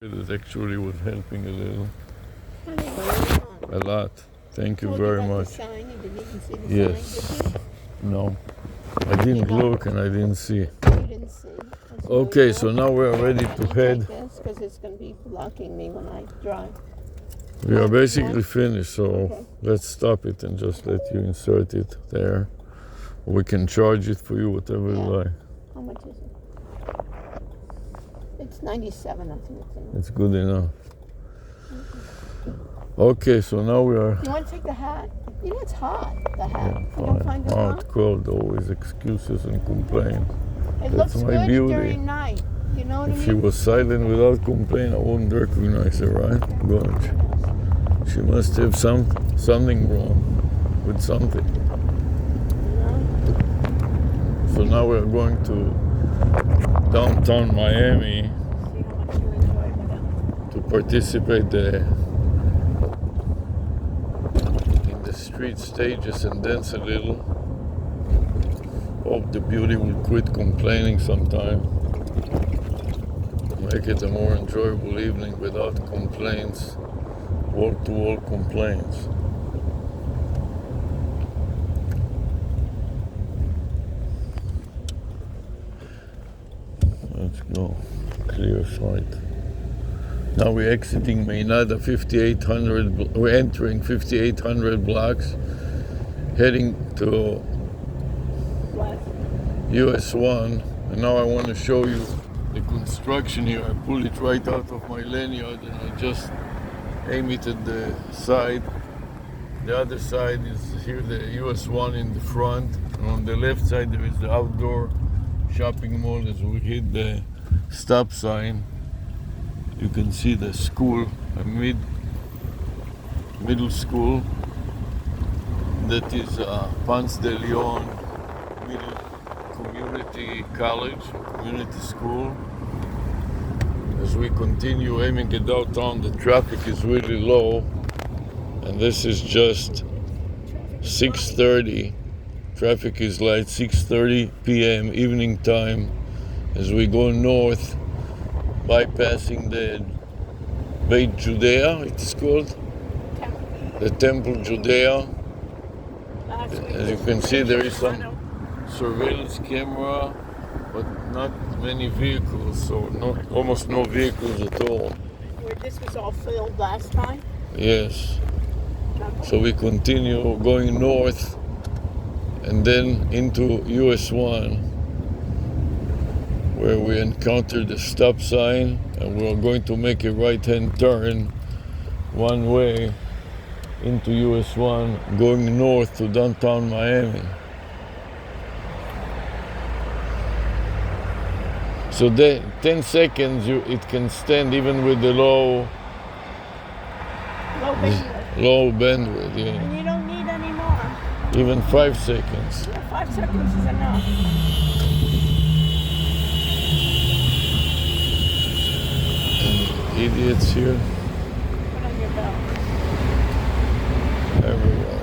It actually was helping a little. Honey, A lot. Thank you told very about much. The sign. You didn't even see the Yes. sign, did No, I didn't look and I didn't see. you? You didn't see. That's no Okay, good. so now we are ready Let to me head. take this because it's going to be blocking me when I drive. We are basically finished, so Okay. let's stop it and just let you insert it there. We can charge it for you, whatever you Yeah. like. How much is it? It's 97, I think it's in. It's good enough. Okay, so now we are. You want to take the hat? You know it's hot, the hat. Yeah, You don't find it hot, hot? cold, always excuses and complaints. It That's looks my good beauty. during night. You know what I If she mean? was silent without complaint, I wouldn't recognize her, right? Good. She must have something wrong with something. So now we're going to downtown Miami See how much you enjoy with to participate in the street stages and dance a little. Hope the beauty will quit complaining sometime. Make it a more enjoyable evening without complaints, wall-to-wall complaints. Let's go. Clear sight. Now we're exiting Maynada 5800. We're entering 5800 blocks, heading to West. US 1. And now I want to show you the construction here. I pull it right out of my lanyard and I just aim it at the side. The other side is here, the US 1 in the front. And on the left side there is the outdoor shopping mall. As we hit the stop sign, you can see the school, a middle school. That is Ponce de Leon Middle Community College, community school. As we continue aiming at downtown, the traffic is really low, and this is just 6:30. Traffic is light, 6:30 p.m. evening time. As we go north, bypassing the Beit Judea, it is called, the Temple Judea. As you can see, there is some surveillance camera, but not many vehicles, so almost no vehicles at all. Where this was all filled last time. Yes. So we continue going north and then into US 1, where we encounter the stop sign, and we're going to make a right-hand turn one way into US 1, going north to downtown Miami. So 10 seconds, it can stand even with the low bandwidth, yeah. And you don't need any more. Even 5 seconds. Yeah, 5 seconds is enough. And idiots here Put on your belt. everywhere.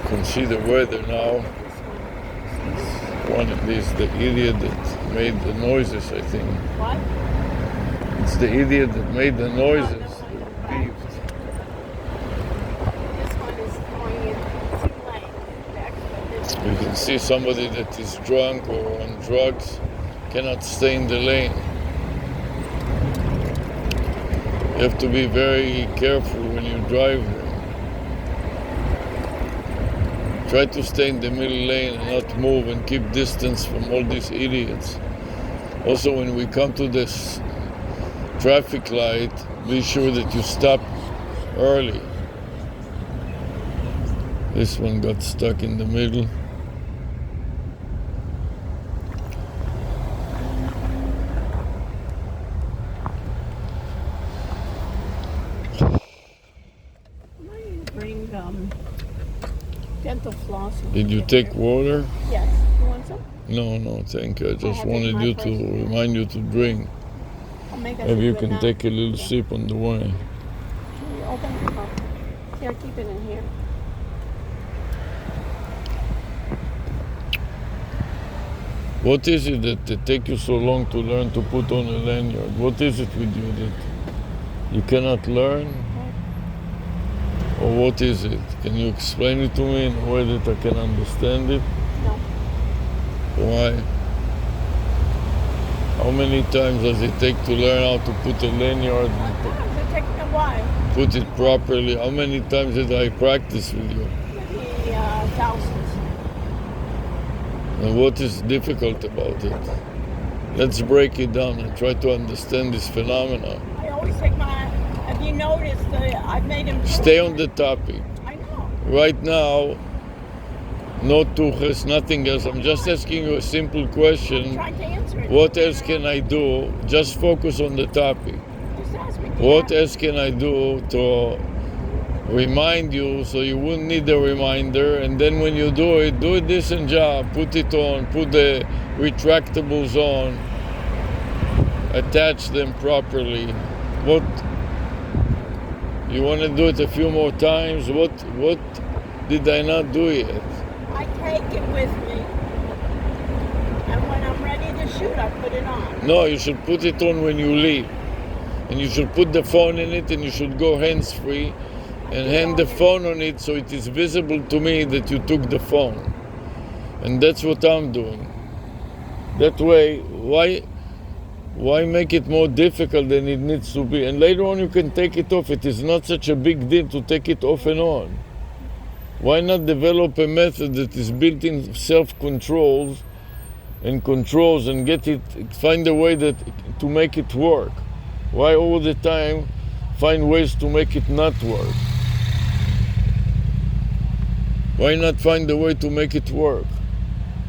You can see the weather now. One of these, the idiot that made the noises, I think. What? It's the idiot that made the noises. Beeped. This one is going in 2 lanes. You can see somebody that is drunk or on drugs cannot stay in the lane. You have to be very careful when you drive here. Try to stay in the middle lane and not move and keep distance from all these idiots. Also, when we come to this traffic light, be sure that you stop early. This one got stuck in the middle. Bring dental floss. Did you take water? Yes. You want some? No, thank you. I just have it in wanted my you purse. to remind you to drink. I'll make us Maybe you do it can now. take a little sip on the way. Can you open it up? Here, keep it in here. What is it that it take you so long to learn to put on a lanyard? What is it with you that you cannot learn? Or what is it? Can you explain it to me in a way that I can understand it? No. Why? How many times does it take to learn how to put a lanyard and Sometimes it takes me a while. put it properly? How many times did I practice with you? Maybe thousands. And what is difficult about it? Let's break it down and try to understand this phenomenon. I always take my. Have you noticed that I've made him? Stay on the topic. I know. Right now, no tuches, nothing else. I'm just asking you a simple I'm question. trying to answer it. What else can I do? Just focus on the topic. Just ask me. What else can I do to remind you so you wouldn't need a reminder? And then when you do a decent job. Put it on, put the retractables on, attach them properly. What? You want to do it a few more times? What did I not do yet? I take it with me, and when I'm ready to shoot, I put it on. No, you should put it on when you leave. And you should put the phone in it and you should go hands-free and hand the phone on it so it is visible to me that you took the phone. And that's what I'm doing. That way, why make it more difficult than it needs to be? And later on you can take it off. It is not such a big deal to take it off and on. Why not develop a method that is built in self-controls and controls and find a way to make it work? Why all the time find ways to make it not work? Why not find a way to make it work?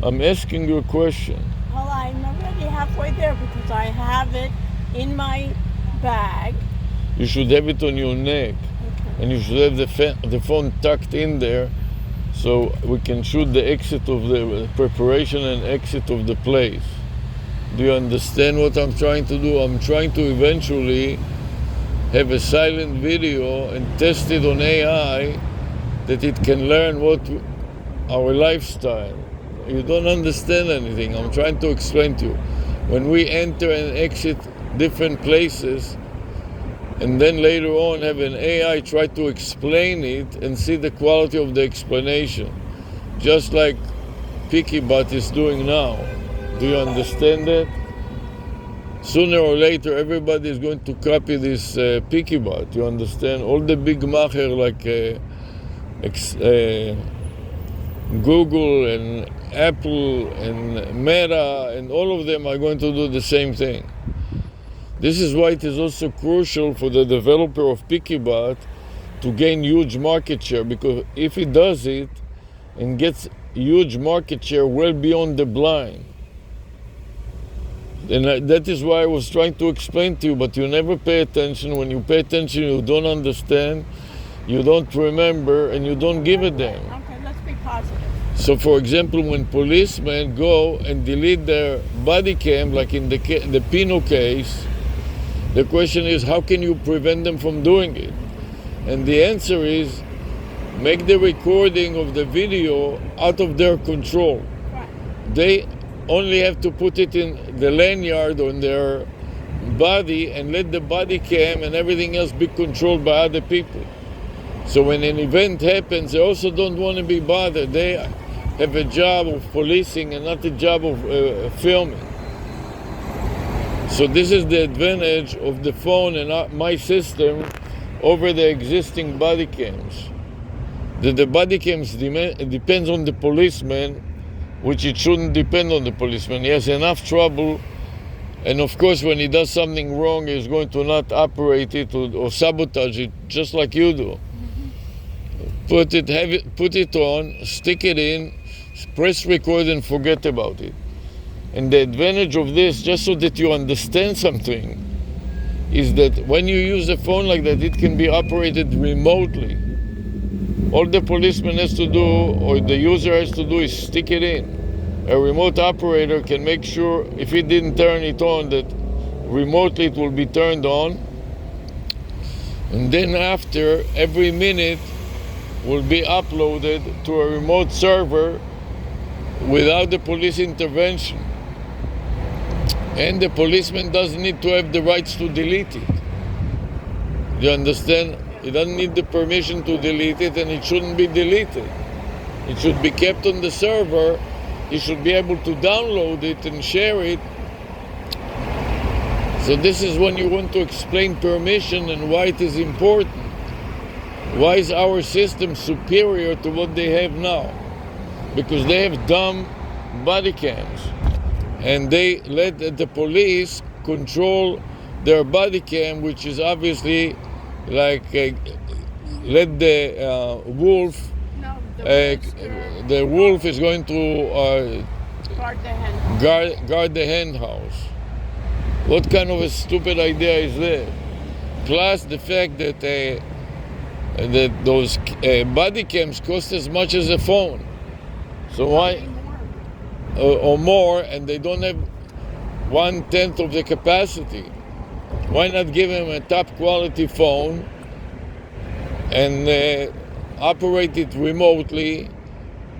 I'm asking you a question. Well, I'm already halfway there because I have it in my bag. You should have it on your neck. And you should have the phone tucked in there so we can shoot the exit of the preparation and exit of the place. Do you understand what I'm trying to do? I'm trying to eventually have a silent video and test it on AI that it can learn our lifestyle. You don't understand anything. I'm trying to explain to you. When we enter and exit different places, and then later on have an AI try to explain it and see the quality of the explanation, just like PickyBot is doing now. Do you understand that? Sooner or later, everybody is going to copy this PickyBot. You understand? All the big macher like Google and Apple and Meta and all of them are going to do the same thing. This is why it is also crucial for the developer of PickyBot to gain huge market share, because if he does it and gets huge market share well beyond the blind, and that is why I was trying to explain to you, but you never pay attention. When you pay attention, you don't understand, you don't remember, and you don't give a damn. Okay, let's be positive. So, for example, when policemen go and delete their body cam, like in the Pino case, the question is, how can you prevent them from doing it? And the answer is, make the recording of the video out of their control. Right. They only have to put it in the lanyard on their body and let the body cam and everything else be controlled by other people. So when an event happens, they also don't want to be bothered. They have a job of policing and not a job of filming. So this is the advantage of the phone and my system over the existing body cams. The body cams depends on the policeman, which it shouldn't depend on the policeman. He has enough trouble, and of course when he does something wrong, he's going to not operate it or sabotage it, just like you do. Put it on, stick it in, press record and forget about it. And the advantage of this, just so that you understand something, is that when you use a phone like that, it can be operated remotely. All the policeman has to do, or the user has to do, is stick it in. A remote operator can make sure, if he didn't turn it on, that remotely it will be turned on. And then after, every minute will be uploaded to a remote server without the police intervention. And the policeman doesn't need to have the rights to delete it. You understand? He doesn't need the permission to delete it, and it shouldn't be deleted. It should be kept on the server. He should be able to download it and share it. So this is when you want to explain permission and why it is important. Why is our system superior to what they have now? Because they have dumb body cams. And they let the police control their body cam, which is obviously like let the wolf. No, The wolf is going to guard the hen. guard the hen house. What kind of a stupid idea is that? Plus the fact that those body cams cost as much as a phone. So why? Or more, and they don't have 1/10 of the capacity. Why not give them a top quality phone and operate it remotely,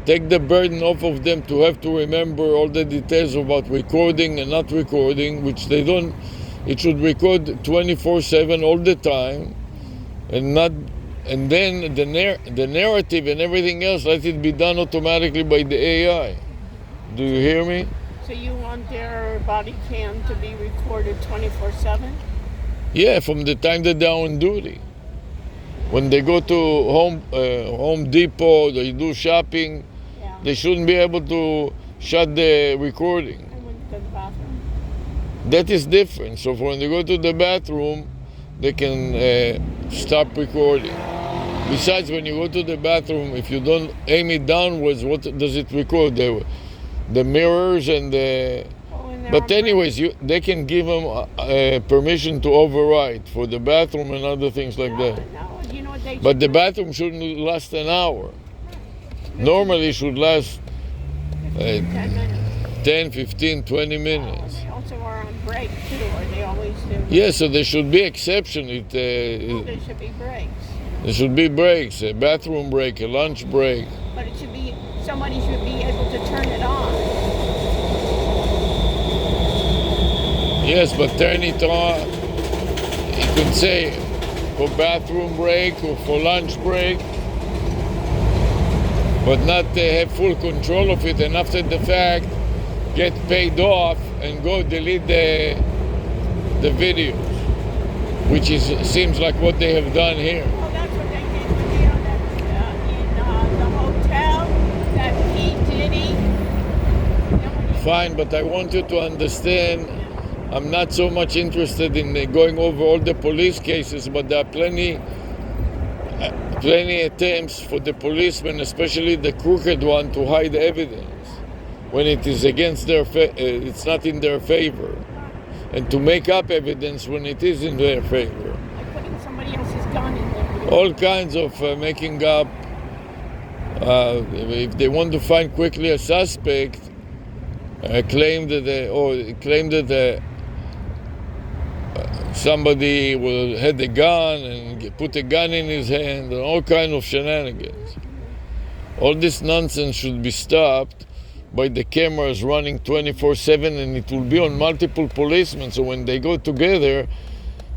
take the burden off of them to have to remember all the details about recording and not recording, which they don't. It should record 24/7 all the time, and then the narrative and everything else, let it be done automatically by the AI. Do you hear me? So you want their body cam to be recorded 24/7? Yeah, from the time that they're on duty. When they go to Home Depot, they do shopping, Yeah. they shouldn't be able to shut the recording. I went to the bathroom. That is different. So when they go to the bathroom, they can stop recording. Besides, when you go to the bathroom, if you don't aim it downwards, what does it record? The mirrors and the... Oh, and they're But on break. anyways, they can give them permission to override for the bathroom and other things like that. No, you know what they But the should bathroom shouldn't last an hour. Normally it should last do? 10 minutes. 10, 15, 20 minutes. They also are on break too, or they always do. Yeah, so there should be exception. Oh, there should be breaks. There should be breaks, a bathroom break, a lunch break. But it should be, somebody should be able to turn it on. Yes, but turn it on. You could say for bathroom break or for lunch break, but not have full control of it, and after the fact get paid off and go delete the videos, which seems like what they have done here. Oh, that's what they did with the in the hotel, that P. Diddy. Then when you- Fine, but I want you to understand, I'm not so much interested in going over all the police cases, but there are plenty attempts for the policemen, especially the crooked one, to hide evidence when it is against their it's not in their favor, and to make up evidence when it is in their favor. like putting somebody else's gun in there. All kinds of making up. If they want to find quickly a suspect, claim that somebody had a gun and put a gun in his hand, and all kinds of shenanigans. All this nonsense should be stopped by the cameras running 24/7, and it will be on multiple policemen. So when they go together,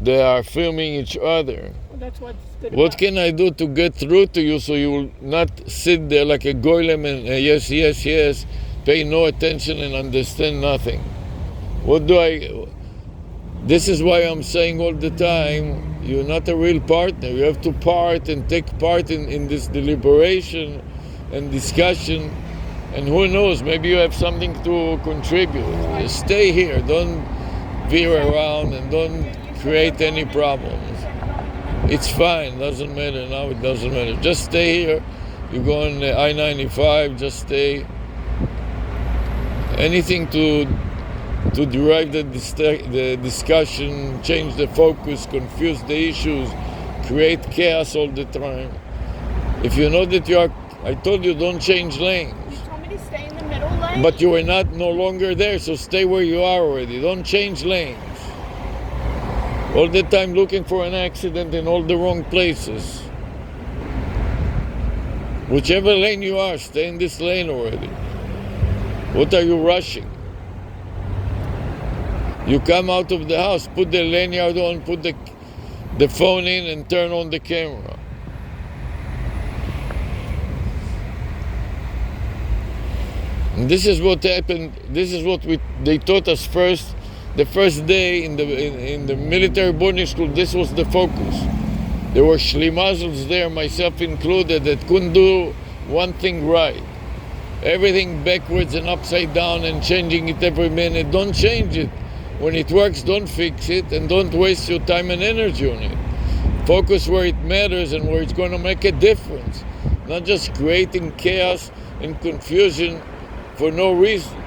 they are filming each other. Well, that's what's good What about can I do to get through to you so you will not sit there like a golem and yes, yes, yes, pay no attention and understand nothing? This is why I'm saying all the time, you're not a real partner. You have to part and take part in this deliberation and discussion. And who knows, maybe you have something to contribute. Stay here, don't veer around and don't create any problems. It's fine, doesn't matter now, it doesn't matter. Just stay here. You go on I-95, just stay. Anything to derive the discussion, change the focus, confuse the issues, create chaos all the time. If you know that I told you don't change lanes. You told me to stay in the middle lane. But you are no longer there, so stay where you are already. Don't change lanes. All the time looking for an accident in all the wrong places. Whichever lane you are, stay in this lane already. What are you rushing? You come out of the house, put the lanyard on, put the phone in, and turn on the camera. And this is what happened. This is what they taught us first. The first day in the military boarding school, this was the focus. There were shlimazels there, myself included, that couldn't do one thing right. Everything backwards and upside down and changing it every minute. Don't change it. When it works, don't fix it, and don't waste your time and energy on it. Focus where it matters and where it's going to make a difference. Not just creating chaos and confusion for no reason,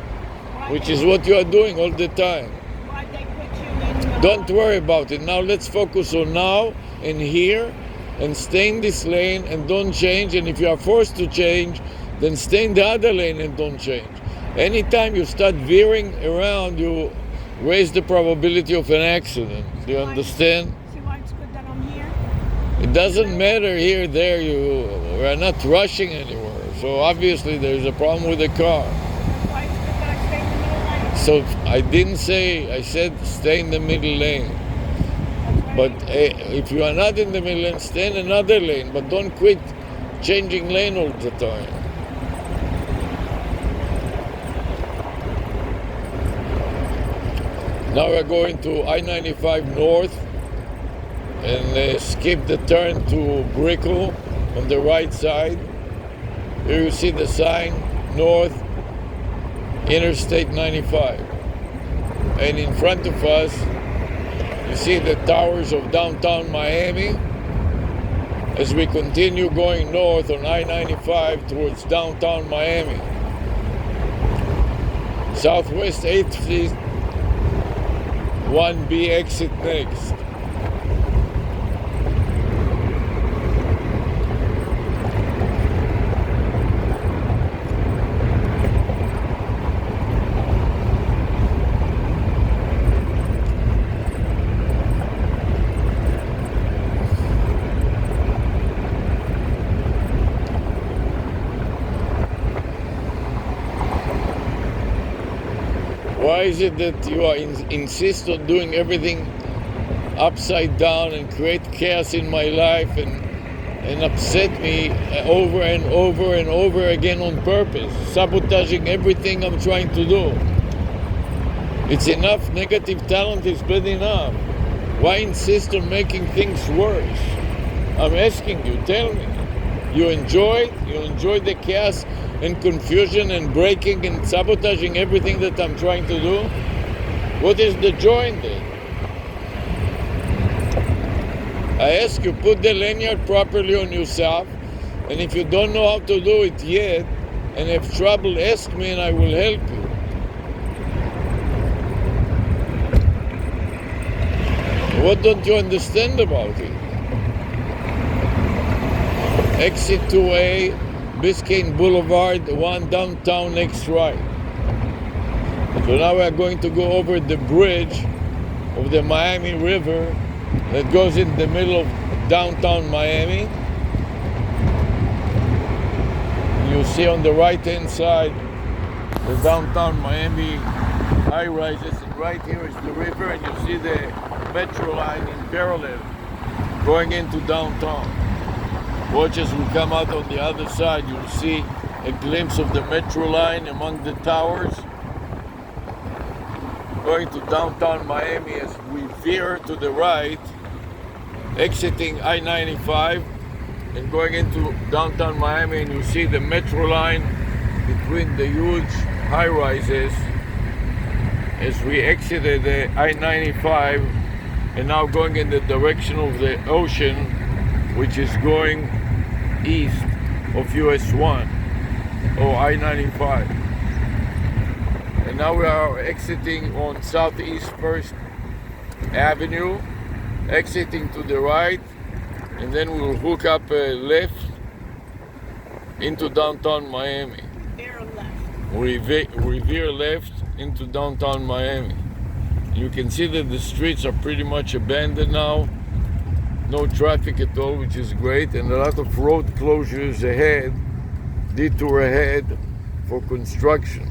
which is what you are doing all the time. Why'd they put you in Don't worry about it. Now let's focus on now and here and stay in this lane and don't change. And if you are forced to change, then stay in the other lane and don't change. Anytime you start veering around, you raise the probability of an accident. Do you understand? See why it's good that I'm here? It doesn't matter here, there, you are not rushing anywhere. So obviously there's a problem with the car. Why it's good that I stay in the middle lane? So I didn't say, I said stay in the middle lane. That's But right. if you are not in the middle lane, stay in another lane. But don't quit changing lane all the time. Now we're going to I-95 North and skip the turn to Brickell on the right side. Here you see the sign, North, Interstate 95. And in front of us, you see the towers of downtown Miami as we continue going north on I-95 towards downtown Miami. Southwest 8th Street, 1B exit next. Why is it that you are insist on doing everything upside down and create chaos in my life and upset me over and over and over again on purpose, sabotaging everything I'm trying to do? It's enough. Negative talent is bad enough. Why insist on making things worse? I'm asking you, tell me. You enjoy the chaos and confusion and breaking and sabotaging everything that I'm trying to do? What is the joy in that? I ask you, put the lanyard properly on yourself, and if you don't know how to do it yet and have trouble, ask me and I will help you. What don't you understand about it? Exit 2A, Biscayne Boulevard, 1 downtown, next right. So now we are going to go over the bridge of the Miami River that goes in the middle of downtown Miami. You see on the right-hand side the downtown Miami high-rises, and right here is the river, and you see the metro line in parallel going into downtown. Watch as we come out on the other side, you'll see a glimpse of the metro line among the towers. Going to downtown Miami as we veer to the right, exiting I-95 and going into downtown Miami, and you see the metro line between the huge high-rises as we exited the I-95 and now going in the direction of the ocean, which is going east of US 1 or I-95. And now we are exiting on Southeast 1st Avenue, exiting to the right, and then we'll hook up a left into downtown Miami. Veer left. We veer left into downtown Miami. You can see that the streets are pretty much abandoned now. No traffic at all, which is great, and a lot of road closures ahead, detour ahead for construction.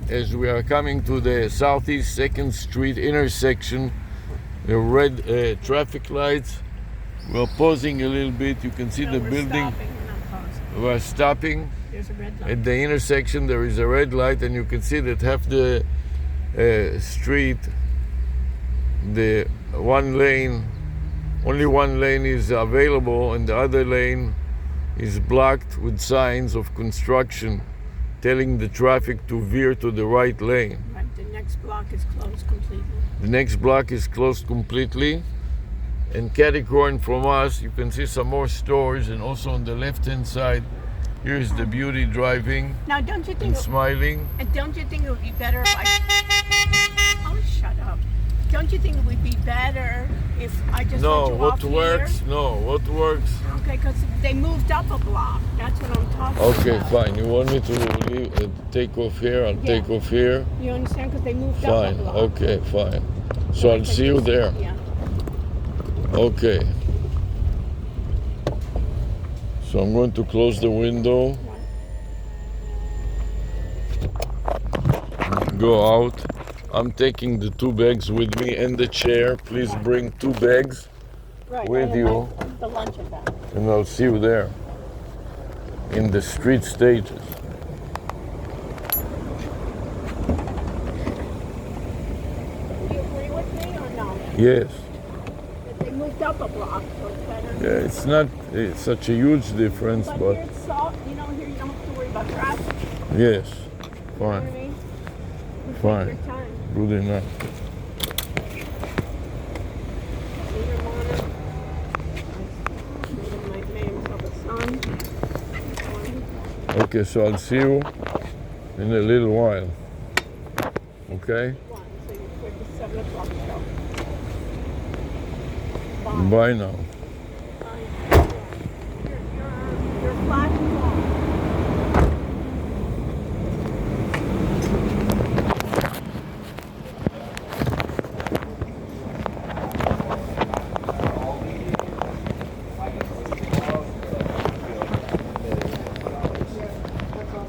as we are coming to the Southeast 2nd Street intersection, the red traffic lights. We're pausing a little bit. You can see the we're building. Stopping. We're not pausing. We're stopping. There's a red light. At the intersection, there is a red light, and you can see that half the street, the one lane, only one lane is available, and the other lane is blocked with signs of construction telling the traffic to veer to the right lane. Right, the next block is closed completely. The next block is closed completely. And catty-corner from us, you can see some more stores, and also on the left-hand side, here's the beauty driving Now, don't you and think? smiling. Don't you think it would be better if I? Oh, shut up! Don't you think it would be better if I just No, let you what off works? here? No, what works? Okay, because they moved up a block. That's what I'm talking Okay, about. fine. You want me to leave, take off here? I'll Yeah. take off here. You understand? Because they moved up Fine. a block. Okay, fine. So I'll see you there. Yeah. Okay. So I'm going to close the window, go out. I'm taking the 2 bags with me and the chair. Please bring 2 bags, Right. with I have you. the lunch bag. and I'll see you there in the street stages. Do you agree with me or no? Yes. They moved up a block, so it's better. Yeah, it's not such a huge difference, But but here it's soft. You know, here you don't have to worry about traffic. yes, You know what I fine, mean? You Fine. take your time. good enough. Either morning. I made himself a sun. Okay, so I'll see you in a little while. Okay? One, so you're for the 7 o'clock show. Bye now. Your flash is on.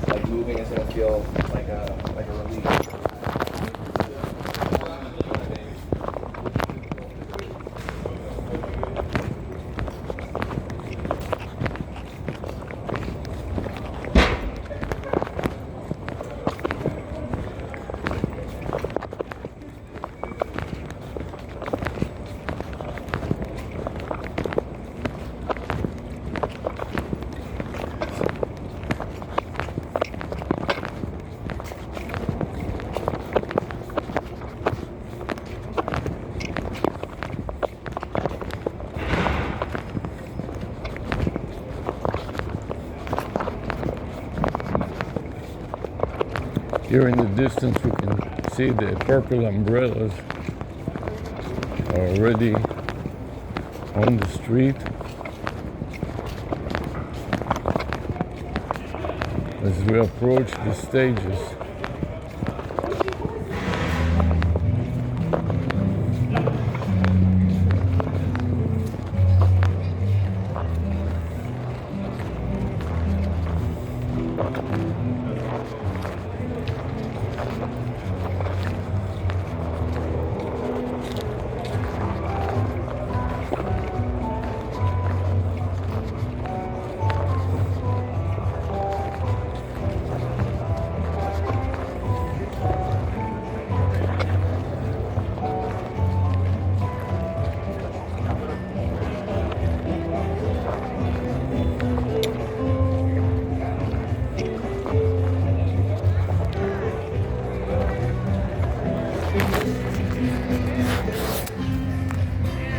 Like moving is gonna feel like a relief. Here in the distance, we can see the purple umbrellas are already on the street as we approach the stages.